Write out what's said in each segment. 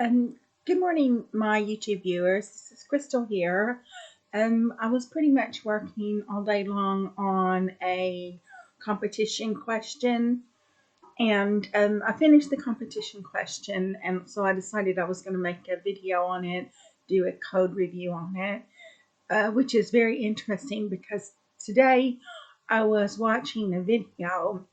Um, Good morning, my YouTube viewers. This is Crystal here. I was pretty much working all day long on a competition question, and I finished the competition question, and so I decided I was going to make a video on it, do a code review on it, which is very interesting because today I was watching a video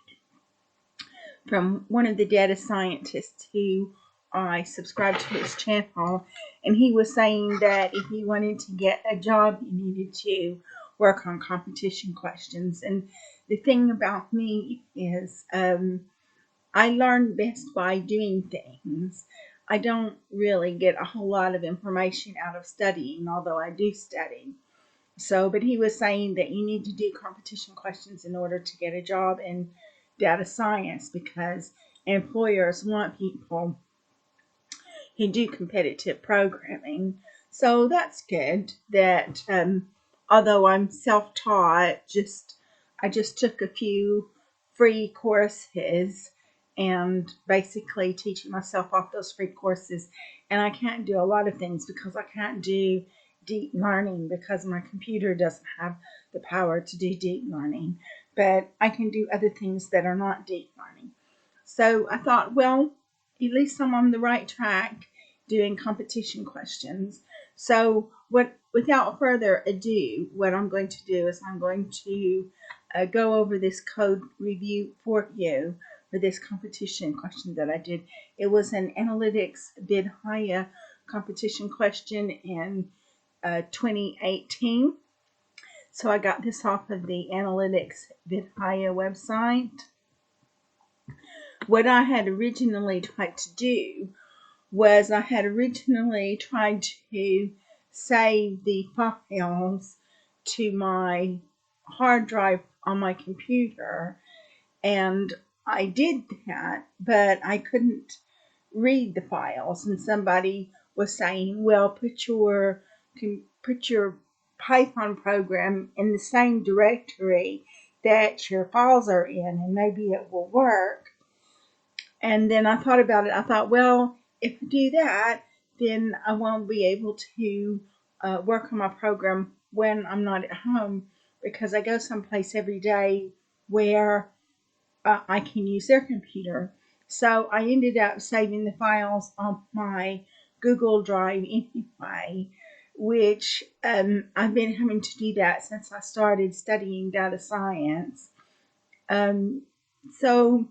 from one of the data scientists who I subscribed to his channel, and he was saying that if you wanted to get a job, you needed to work on competition questions. And the thing about me is, I learn best by doing things. I don't really get a whole lot of information out of studying, although I do study. So, but he was saying that you need to do competition questions in order to get a job in data science because employers want people who do competitive programming. So that's good that although I'm self-taught, I just took a few free courses and basically teaching myself off those free courses. And I can't do a lot of things because I can't do deep learning because my computer doesn't have the power to do deep learning. But I can do other things that are not deep learning. So I thought, well, at least I'm on the right track doing competition questions. So without further ado, what I'm going to do is I'm going to go over this code review for you for this competition question that I did. It was an analytics bid higher competition question in 2018. So I got this off of the analytics bid higher website. What I had originally tried to do was I had originally tried to save the files to my hard drive on my computer, and I did that, but I couldn't read the files, and somebody was saying, well, put your Python program in the same directory that your files are in and maybe it will work. And then I thought about it. I thought, well, if I do that, then I won't be able to work on my program when I'm not at home because I go someplace every day where I can use their computer. So I ended up saving the files on my Google Drive anyway, which I've been having to do that since I started studying data science. So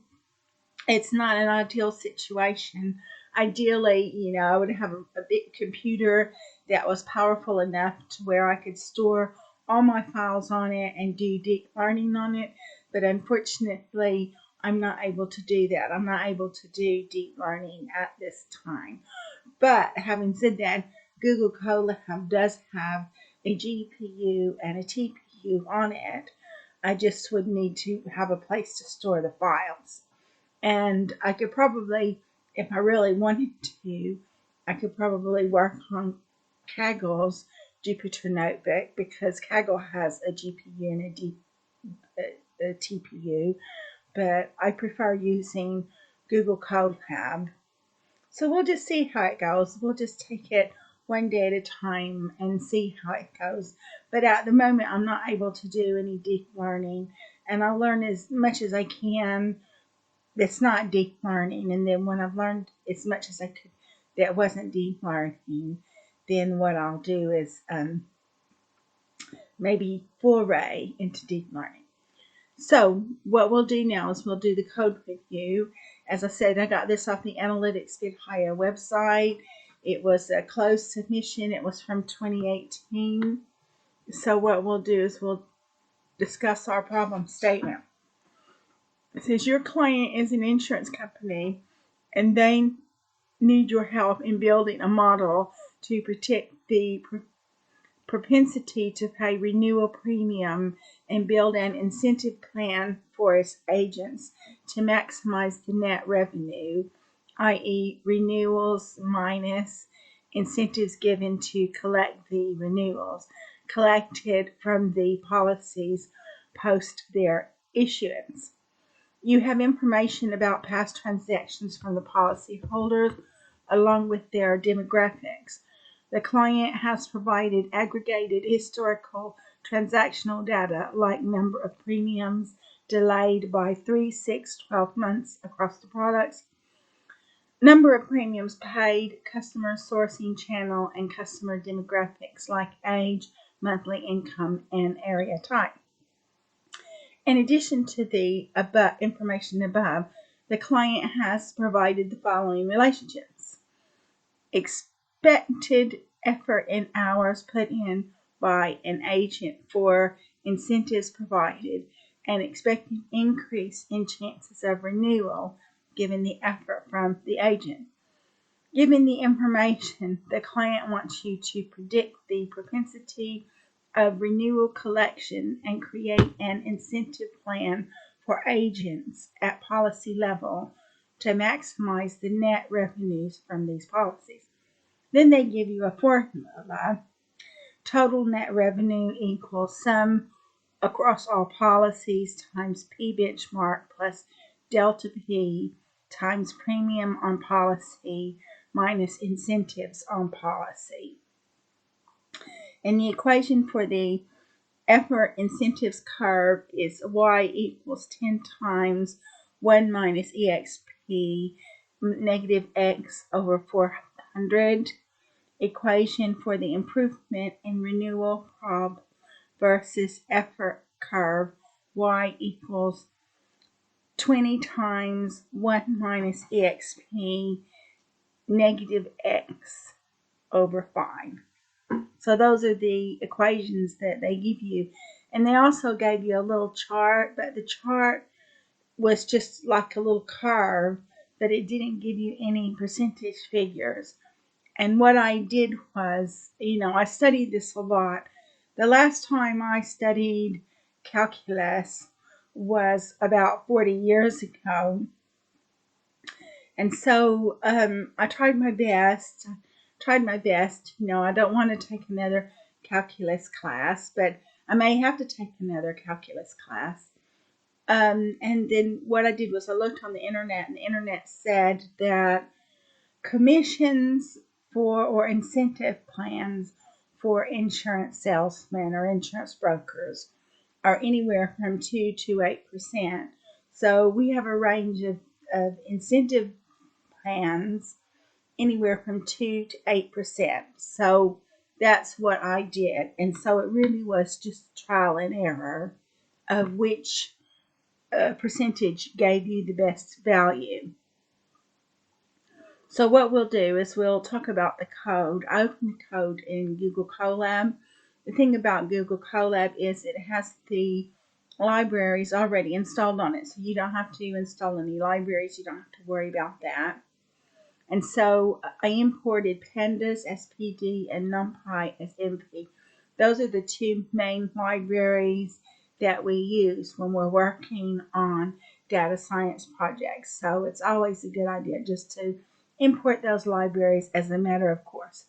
it's not an ideal situation. Ideally, I would have a big computer that was powerful enough to where I could store all my files on it and do deep learning on it. But unfortunately, I'm not able to do that. I'm not able to do deep learning at this time. But having said that, Google Colab does have a GPU and a TPU on it. I just would need to have a place to store the files. And I could probably, if I really wanted to, I could probably work on Kaggle's Jupyter Notebook because Kaggle has a GPU and a TPU, but I prefer using Google Colab. So we'll just see how it goes. We'll just take it one day at a time and see how it goes. But at the moment, I'm not able to do any deep learning, and I'll learn as much as I can that's not deep learning. And then when I've learned as much as I could that wasn't deep learning, then what I'll do is maybe foray into deep learning. So what we'll do now is we'll do the code review. As I said, I got this off the Analytics Bid Higher website. It was a closed submission. It was from 2018. So what we'll do is we'll discuss our problem statement. It says your client is an insurance company and they need your help in building a model to predict the propensity to pay renewal premium and build an incentive plan for its agents to maximize the net revenue, i.e. renewals minus incentives given to collect the renewals collected from the policies post their issuance. You have information about past transactions from the policyholders along with their demographics. The client has provided aggregated historical transactional data like number of premiums delayed by 3, 6, 12 months across the products, number of premiums paid, customer sourcing channel, and customer demographics like age, monthly income, and area type. In addition to the information above, the client has provided the following relationships: expected effort in hours put in by an agent for incentives provided, and expected increase in chances of renewal given the effort from the agent. Given the information, the client wants you to predict the propensity of renewal collection and create an incentive plan for agents at policy level to maximize the net revenues from these policies. Then they give you a formula. Total net revenue equals sum across all policies times P benchmark plus delta P times premium on policy minus incentives on policy. And the equation for the effort incentives curve is y equals 10 times 1 minus exp negative x over 400. Equation for the improvement in renewal prob versus effort curve, y equals 20 times 1 minus exp negative x over 5. So those are the equations that they give you. And they also gave you a little chart, but the chart was just like a little curve, but it didn't give you any percentage figures. And what I did was, I studied this a lot. The last time I studied calculus was about 40 years ago. And so I tried my best. I don't want to take another calculus class, but I may have to take another calculus class. And then what I did was I looked on the internet, and the internet said that commissions for or incentive plans for insurance salesmen or insurance brokers are anywhere from 2 to 8%. So we have a range of incentive plans anywhere from 2 to 8%. So that's what I did. And so it really was just trial and error of which percentage gave you the best value. So what we'll do is we'll talk about the code. I opened the code in Google Colab. The thing about Google Colab is it has the libraries already installed on it, so you don't have to install any libraries. You don't have to worry about that. And so I imported pandas as PD and NumPy as MP. Those are the two main libraries that we use when we're working on data science projects. So it's always a good idea just to import those libraries as a matter of course.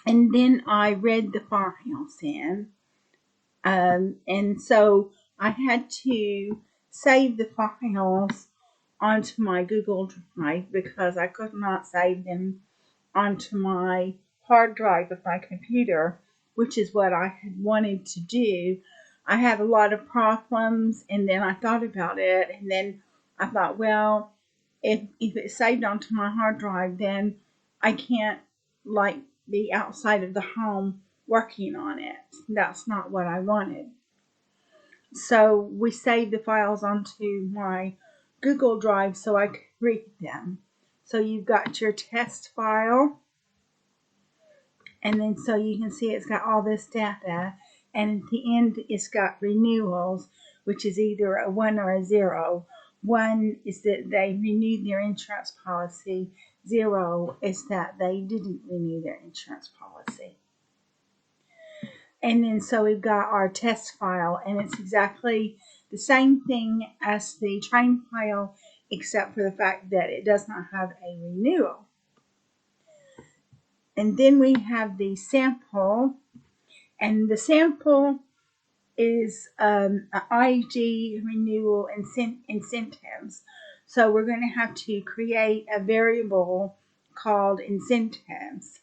And then I read the files in. And so I had to save the files onto my Google Drive because I could not save them onto my hard drive of my computer, which is what I had wanted to do. I had a lot of problems, and then I thought about it, and then I thought, well, if it's saved onto my hard drive, then I can't be outside of the home working on it. That's not what I wanted. So we saved the files onto my Google Drive so I could read them. So you've got your test file, and then so you can see it's got all this data, and at the end it's got renewals, which is either a 1 or a 0. 1 is that they renewed their insurance policy. 0 is that they didn't renew their insurance policy. And then so we've got our test file, and it's exactly the same thing as the train file, except for the fact that it does not have a renewal. And then we have the sample, and the sample is IG renewal incentives. So we're going to have to create a variable called incentives.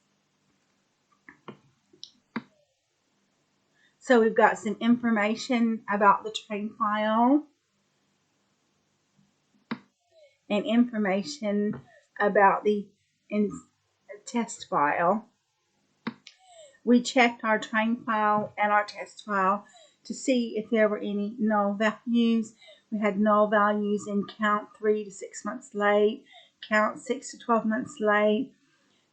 So we've got some information about the train file and information about the test file. We checked our train file and our test file to see if there were any null values. We had null values in count 3 to 6 months late, count 6 to 12 months late,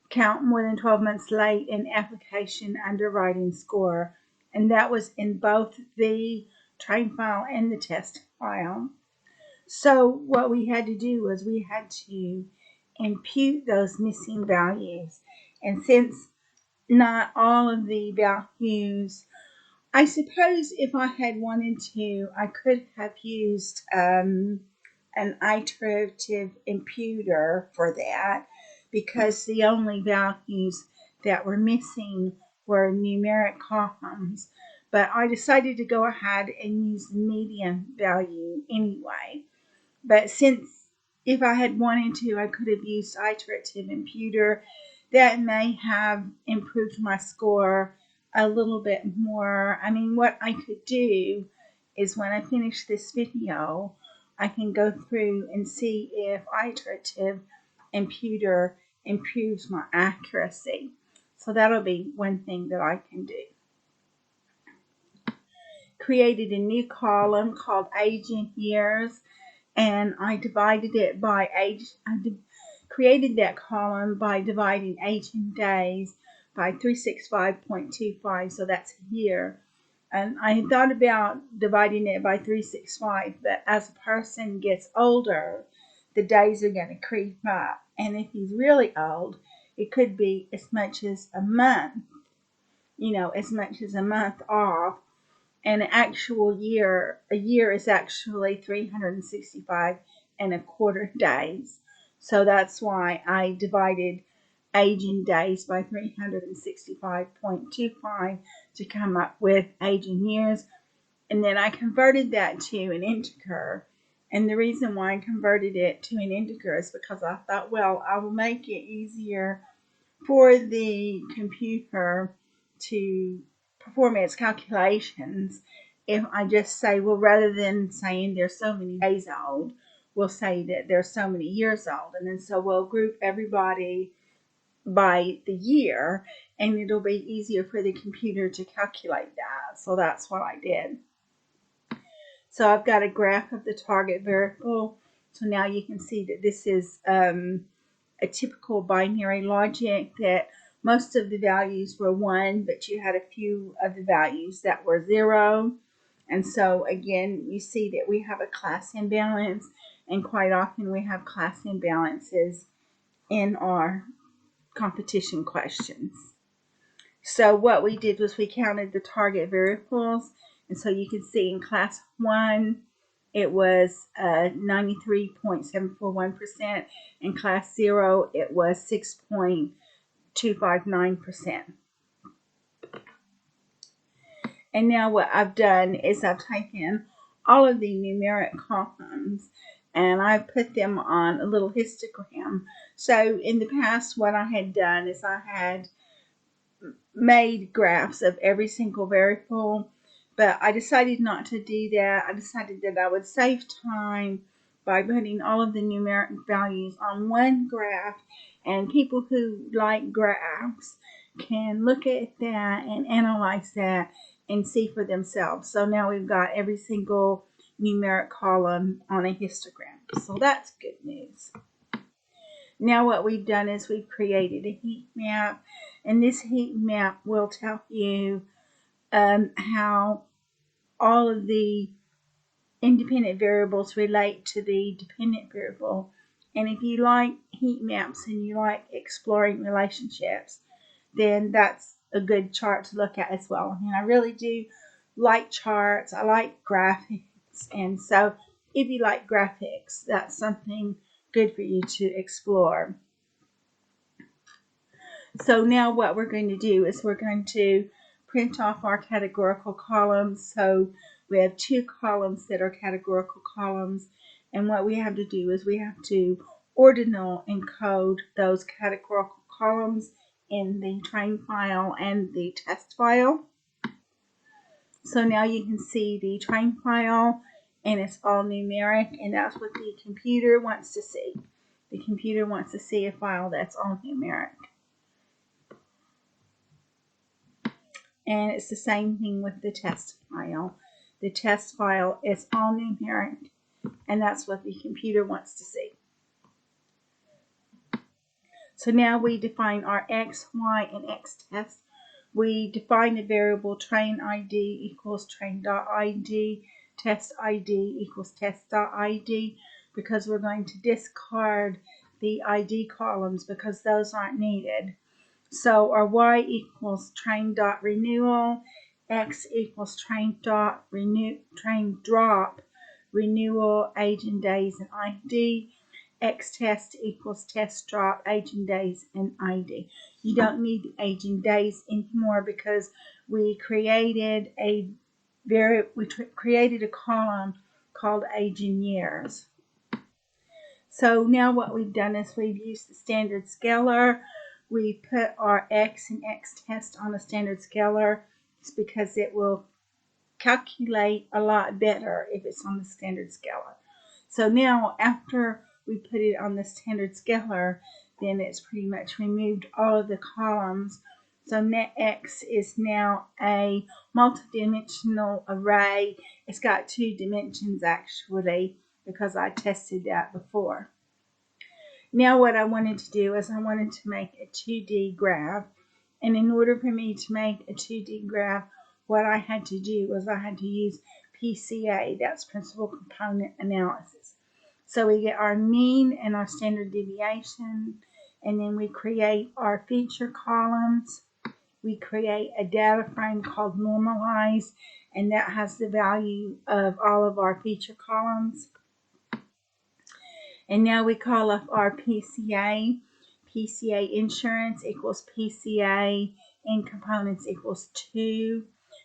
count more than 12 months late, and application underwriting score. And that was in both the train file and the test file. So what we had to do was we had to impute those missing values. And since not all of the values, I suppose if I had wanted to, I could have used an iterative imputer for that, because the only values that were missing were numeric columns. But I decided to go ahead and use the median value anyway. But since if I had wanted to, I could have used iterative imputer. That may have improved my score a little bit more. I mean, what I could do is when I finish this video, I can go through and see if iterative imputer improves my accuracy. So that'll be one thing that I can do. Created a new column called age in years, and I divided it by age. Created that column by dividing age in days by 365.25, so that's a year. And I had thought about dividing it by 365, but as a person gets older, the days are going to creep up. And if he's really old, it could be as much as a month, as much as a month off. And an actual year, a year is actually 365 and a quarter days. So that's why I divided age in days by 365.25 to come up with age in years. And then I converted that to an integer. And the reason why I converted it to an integer is because I thought, well, I will make it easier for the computer to perform its calculations if I just say, well, rather than saying they're so many days old, we'll say that they're so many years old. And then so we'll group everybody by the year, and it'll be easier for the computer to calculate that. So that's what I did. So I've got a graph of the target variable. So now you can see that this is a typical binary logic, that most of the values were 1, but you had a few of the values that were 0. And so again, you see that we have a class imbalance, and quite often we have class imbalances in our competition questions. So what we did was we counted the target variables, and so you can see in class 1 it was 93.741%. In class 0 it was 6.259%. And now what I've done is I've taken all of the numeric columns and I've put them on a little histogram. So in the past, what I had done is I had made graphs of every single variable, but I decided not to do that. I decided that I would save time by putting all of the numeric values on one graph, and people who like graphs can look at that and analyze that and see for themselves. So now we've got every single numeric column on a histogram. So that's good news. Now what we've done is we've created a heat map, and this heat map will tell you how all of the independent variables relate to the dependent variable. And if you like heat maps and you like exploring relationships, then that's a good chart to look at as well. And I really do like charts. I like graphics. And so if you like graphics, that's something good for you to explore. So now what we're going to do is we're going to print off our categorical columns. So we have 2 columns that are categorical columns. And what we have to do is we have to ordinal encode those categorical columns in the train file and the test file. So now you can see the train file, and it's all numeric, and that's what the computer wants to see. The computer wants to see a file that's all numeric. And it's the same thing with the test file. The test file is all numeric, and that's what the computer wants to see. So now we define our x, y, and x test. We define the variable train ID equals train.id, test ID equals test.id, because we're going to discard the ID columns because those aren't needed. So our y equals train.renewal, x equals train.drop, renewal, age and days, and ID. X test equals test drop, age and days, and ID. You don't need the age and days anymore because we created a column called age and years. So now what we've done is we've used the standard scalar. We put our x and x test on a standard scalar. It's because it will calculate a lot better if it's on the standard scalar. So now after we put it on the standard scalar, then it's pretty much removed all of the columns. So net x is now a multidimensional array. It's got 2 dimensions actually, because I tested that before. Now what I wanted to do is I wanted to make a 2D graph. And in order for me to make a 2D graph, what I had to do was I had to use PCA, that's principal component analysis. So we get our mean and our standard deviation, and then we create our feature columns. We create a data frame called normalize, and that has the value of all of our feature columns. And now we call up our PCA. PCA insurance equals PCA in components equals 2.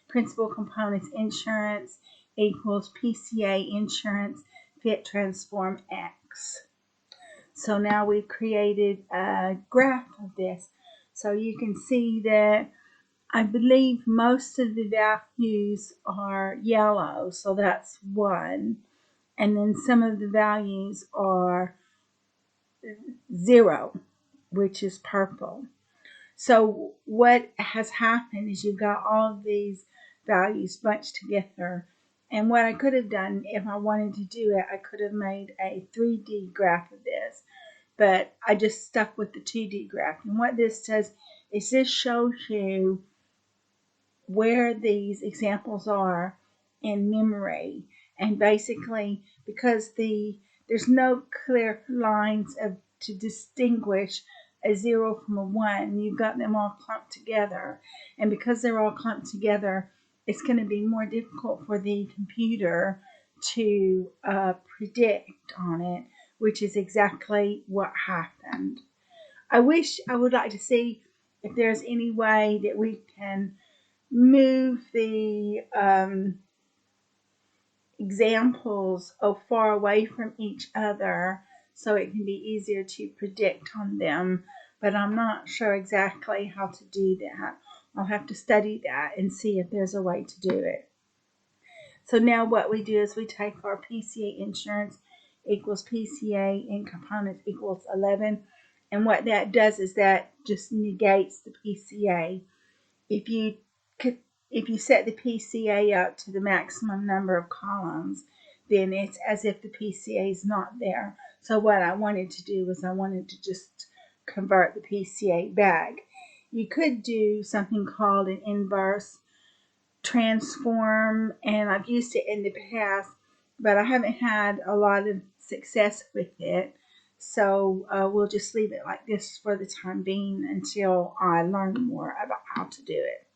Principal components insurance equals PCA insurance fit transform X. So now we've created a graph of this. So you can see that I believe most of the values are yellow, so that's 1. And then some of the values are 0, which is purple. So what has happened is you've got all of these values bunched together. And what I could have done if I wanted to do it, I could have made a 3D graph of this. But I just stuck with the 2D graph. And what this does is this shows you where these examples are in memory. And basically, because there's no clear lines to distinguish a 0 from a 1, you've got them all clumped together. And because they're all clumped together, it's going to be more difficult for the computer to predict on it, which is exactly what happened. I would like to see if there's any way that we can move the examples far away from each other so it can be easier to predict on them, but I'm not sure exactly how to do that. I'll have to study that and see if there's a way to do it. So now what we do is we take our PCA insurance equals PCA in components equals 11, and what that does is that just negates the PCA. If you set the PCA up to the maximum number of columns, then it's as if the PCA is not there. So what I wanted to do was I wanted to just convert the PCA back. You could do something called an inverse transform, and I've used it in the past, but I haven't had a lot of success with it. So we'll just leave it like this for the time being until I learn more about how to do it.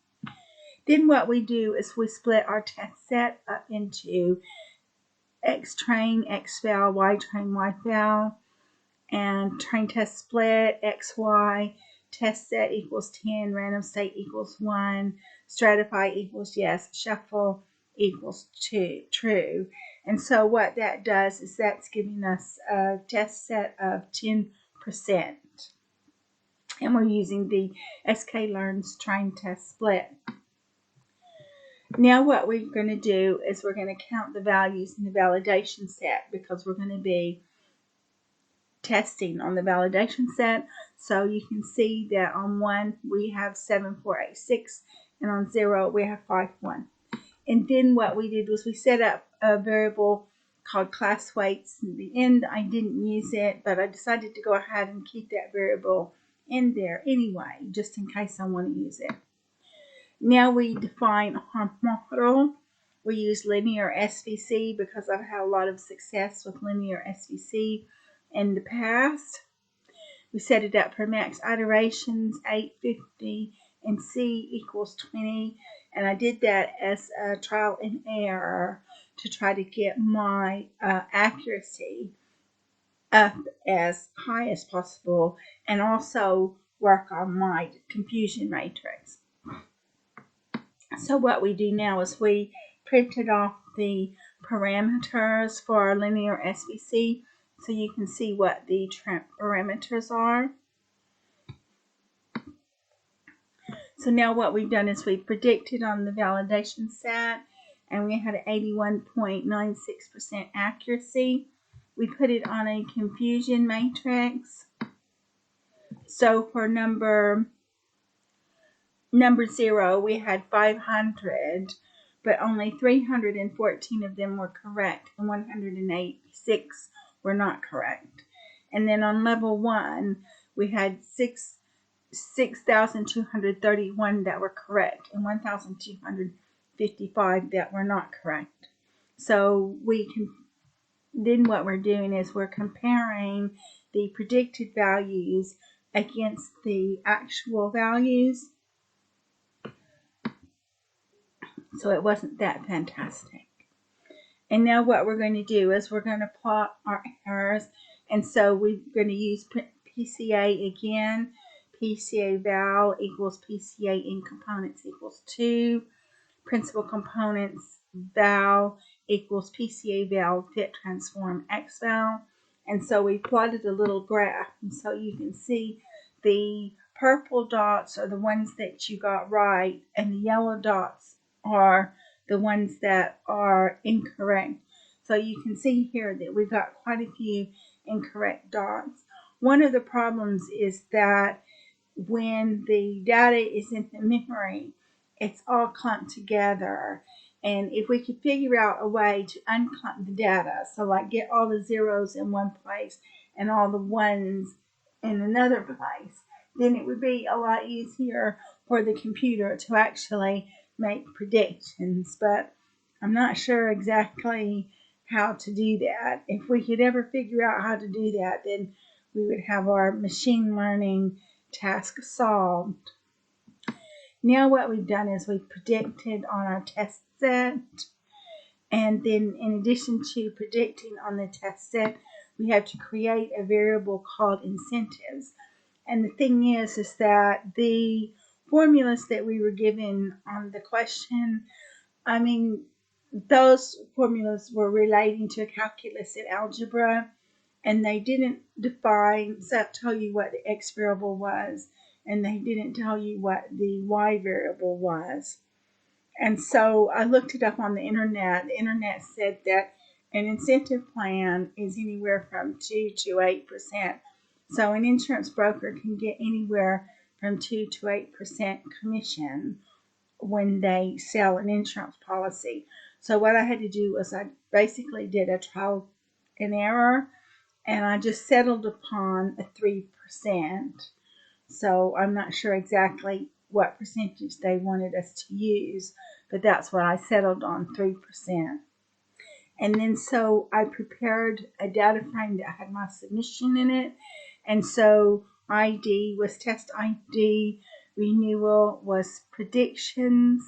Then what we do is we split our test set up into X train, X val, Y train, Y val, and train test split, X, Y, test set equals 10, random state equals 1, stratify equals yes, shuffle equals true. And so what that does is that's giving us a test set of 10%. And we're using the sklearn's train test split. Now what we're going to do is we're going to count the values in the validation set, because we're going to be testing on the validation set. So you can see that on 1 we have 7486, and on 0 we have 51. And then what we did was we set up a variable called class weights. In the end, I didn't use it, but I decided to go ahead and keep that variable in there anyway, just in case I want to use it. Now we define our model. We use linear SVC because I've had a lot of success with linear SVC in the past. We set it up for max iterations, 850, and C equals 20. And I did that as a trial and error to try to get my accuracy up as high as possible, and also work on my confusion matrix. So what we do now is we printed off the parameters for our linear SVC, so you can see what the parameters are. So now what we've done is we predicted on the validation set, and we had an 81.96% accuracy. We put it on a confusion matrix. So for number 0, we had 500, but only 314 of them were correct, and 186 were not correct. And then on level 1, we had 6,231 that were correct, and 1,255 that were not correct. So then what we're doing is we're comparing the predicted values against the actual values. So it wasn't that fantastic. And now what we're going to do is we're going to plot our errors. And so we're going to use PCA again. PCA val equals PCA in components equals 2. Principal components val equals PCA val fit transform X val. And so we plotted a little graph. And so you can see the purple dots are the ones that you got right, and the yellow dots are the ones that are incorrect. So you can see here that we've got quite a few incorrect dots. One of the problems is that when the data is in the memory, it's all clumped together. And if we could figure out a way to unclump the data, so like get all the zeros in one place and all the ones in another place, then it would be a lot easier for the computer to actually make predictions. But I'm not sure exactly how to do that. If we could ever figure out how to do that, then we would have our machine learning task solved. Now what we've done is we've predicted on our test set, and then in addition to predicting on the test set, we have to create a variable called incentives. And the thing is that the formulas that we were given on the question, I mean, those formulas were relating to calculus and algebra, and they didn't tell you what the x variable was, and they didn't tell you what the y variable was. And so I looked it up on the internet. The internet said that an incentive plan is anywhere from 2 to 8%. So an insurance broker can get anywhere from 2 to 8% commission when they sell an insurance policy. So what I had to do was I basically did a trial and error, and I just settled upon a 3%. So I'm not sure exactly what percentage they wanted us to use, but that's what I settled on, 3%. And then so I prepared a data frame that had my submission in it. And so ID was test ID, renewal was predictions,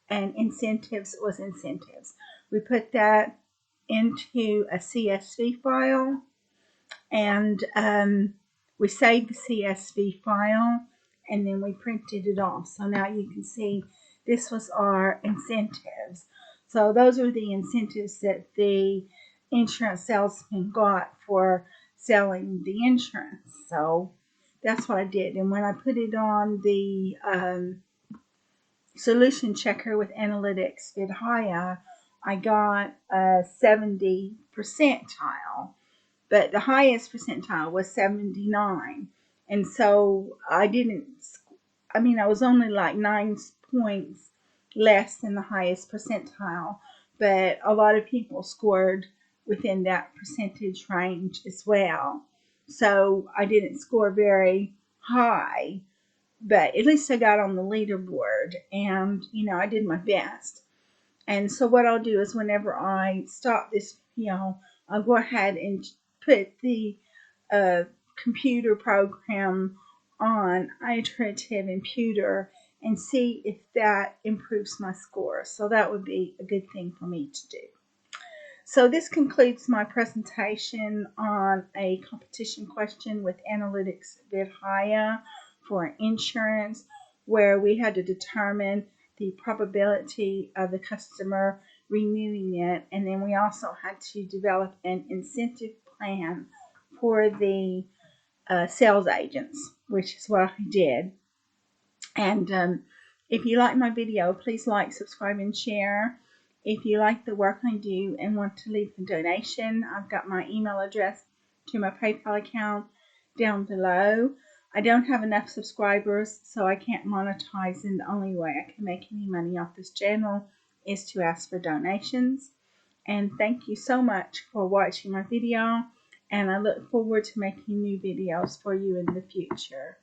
and incentives was incentives. We put that into a CSV file, and we saved the CSV file, and then we printed it off. So now you can see this was our incentives. So those are the incentives that the insurance salesman got for selling the insurance. So that's what I did. And when I put it on the solution checker with analytics did higher, I got a 70 percentile, but the highest percentile was 79. And so I was only like 9 points less than the highest percentile, but a lot of people scored within that percentage range as well. So I didn't score very high, but at least I got on the leaderboard, and I did my best. And so what I'll do is whenever I stop this video, I'll go ahead and put the uh, computer program on iterative imputer and see if that improves my score. So that would be a good thing for me to do. So this concludes my presentation on a competition question with analytics bid higher for insurance, where we had to determine the probability of the customer renewing it, and then we also had to develop an incentive plan for the sales agents, which is what I did. And if you like my video, please like, subscribe, and share. If you like the work I do and want to leave a donation, I've got my email address to my PayPal account down below. I don't have enough subscribers, so I can't monetize, and the only way I can make any money off this channel is to ask for donations. And thank you so much for watching my video, and I look forward to making new videos for you in the future.